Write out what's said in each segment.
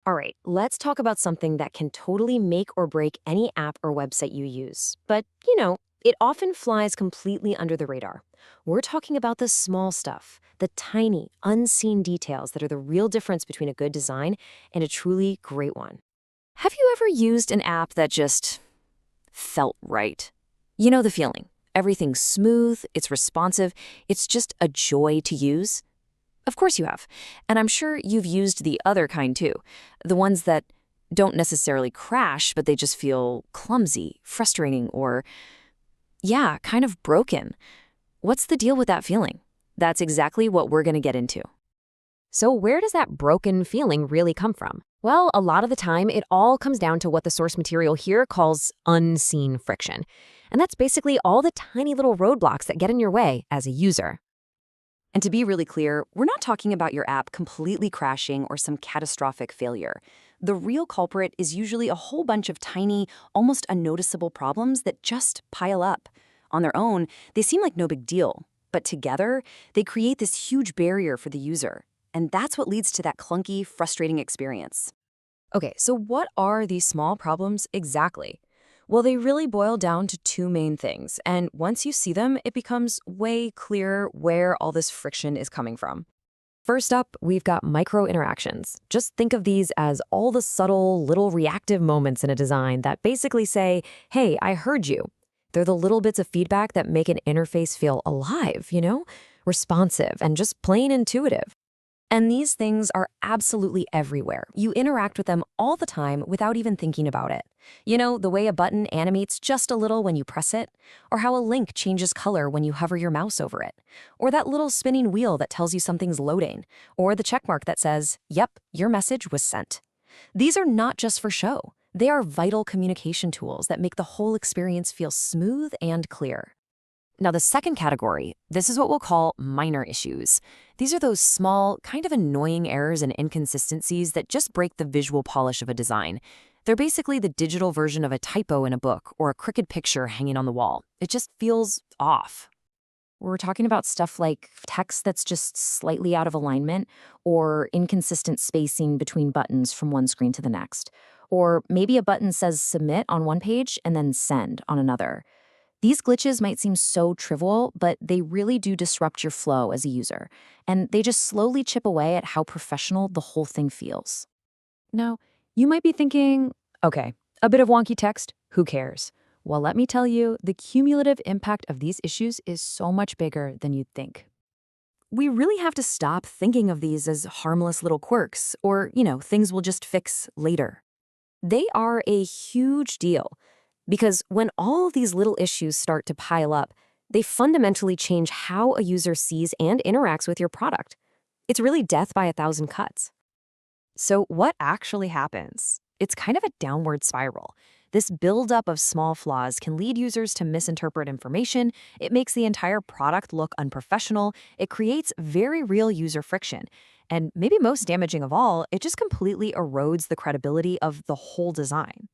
All right, let's talk about something that can totally make or break any app or website you use. But, it often flies completely under the radar. We're talking about the small stuff, the tiny, unseen details that are the real difference between a good design and a truly great one. Have you ever used an app that just felt right? You know the feeling. Everything's smooth, it's responsive, it's just a joy to use. Of course you have. And I'm sure you've used the other kind too. The ones that don't necessarily crash, but they just feel clumsy, frustrating, or, yeah, kind of broken. What's the deal with that feeling? That's exactly what we're going to get into. So where does that broken feeling really come from? Well, a lot of the time, it all comes down to what the source material here calls unseen friction. And that's basically all the tiny little roadblocks that get in your way as a user. And to be really clear, we're not talking about your app completely crashing or some catastrophic failure. The real culprit is usually a whole bunch of tiny, almost unnoticeable problems that just pile up. On their own, they seem like no big deal, but together, they create this huge barrier for the user. And that's what leads to that clunky, frustrating experience. Okay, so what are these small problems exactly? Well, they really boil down to two main things, and once you see them, it becomes way clearer where all this friction is coming from. First up, we've got micro interactions. Just think of these as all the subtle, little reactive moments in a design that basically say, hey, I heard you. They're the little bits of feedback that make an interface feel alive, responsive and just plain intuitive. And these things are absolutely everywhere. You interact with them all the time without even thinking about it. You know, the way a button animates just a little when you press it, or how a link changes color when you hover your mouse over it, or that little spinning wheel that tells you something's loading, or the checkmark that says, yep, your message was sent. These are not just for show. They are vital communication tools that make the whole experience feel smooth and clear. Now, the second category, this is what we'll call minor issues. These are those small, kind of annoying errors and inconsistencies that just break the visual polish of a design. They're basically the digital version of a typo in a book or a crooked picture hanging on the wall. It just feels off. We're talking about stuff like text that's just slightly out of alignment, or inconsistent spacing between buttons from one screen to the next. Or maybe a button says submit on one page and then send on another. These glitches might seem so trivial, but they really do disrupt your flow as a user, and they just slowly chip away at how professional the whole thing feels. Now, you might be thinking, okay, a bit of wonky text, who cares? Well, let me tell you, the cumulative impact of these issues is so much bigger than you'd think. We really have to stop thinking of these as harmless little quirks or, things we'll just fix later. They are a huge deal. Because when all of these little issues start to pile up, they fundamentally change how a user sees and interacts with your product. It's really death by a thousand cuts. So what actually happens? It's kind of a downward spiral. This buildup of small flaws can lead users to misinterpret information. It makes the entire product look unprofessional. It creates very real user friction. And maybe most damaging of all, it just completely erodes the credibility of the whole design.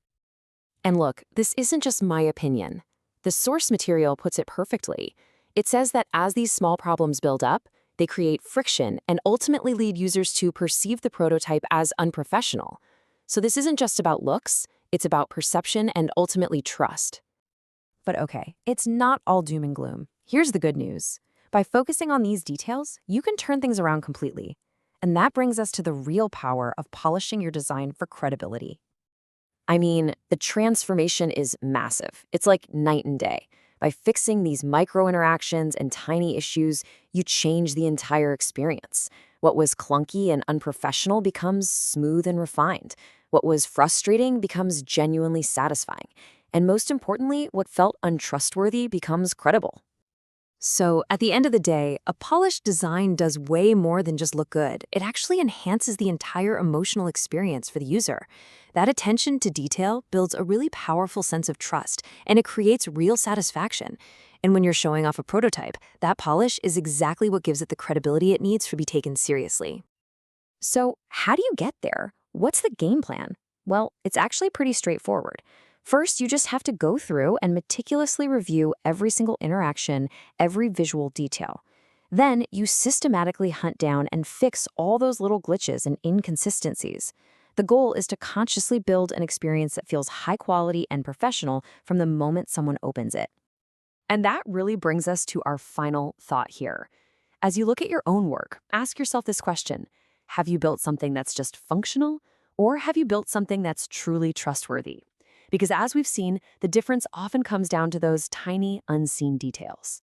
And look, this isn't just my opinion. The source material puts it perfectly. It says that as these small problems build up, they create friction and ultimately lead users to perceive the prototype as unprofessional. So this isn't just about looks, it's about perception and ultimately trust. But okay, it's not all doom and gloom. Here's the good news. By focusing on these details, you can turn things around completely. And that brings us to the real power of polishing your design for credibility. I mean, the transformation is massive. It's like night and day. By fixing these micro interactions and tiny issues, you change the entire experience. What was clunky and unprofessional becomes smooth and refined. What was frustrating becomes genuinely satisfying. And most importantly, what felt untrustworthy becomes credible. So, at the end of the day, a polished design does way more than just look good. It actually enhances the entire emotional experience for the user. That attention to detail builds a really powerful sense of trust, and it creates real satisfaction. And when you're showing off a prototype, that polish is exactly what gives it the credibility it needs to be taken seriously. So, how do you get there? What's the game plan? Well, it's actually pretty straightforward. First, you just have to go through and meticulously review every single interaction, every visual detail. Then, you systematically hunt down and fix all those little glitches and inconsistencies. The goal is to consciously build an experience that feels high quality and professional from the moment someone opens it. And that really brings us to our final thought here. As you look at your own work, ask yourself this question: have you built something that's just functional, or have you built something that's truly trustworthy? Because as we've seen, the difference often comes down to those tiny, unseen details.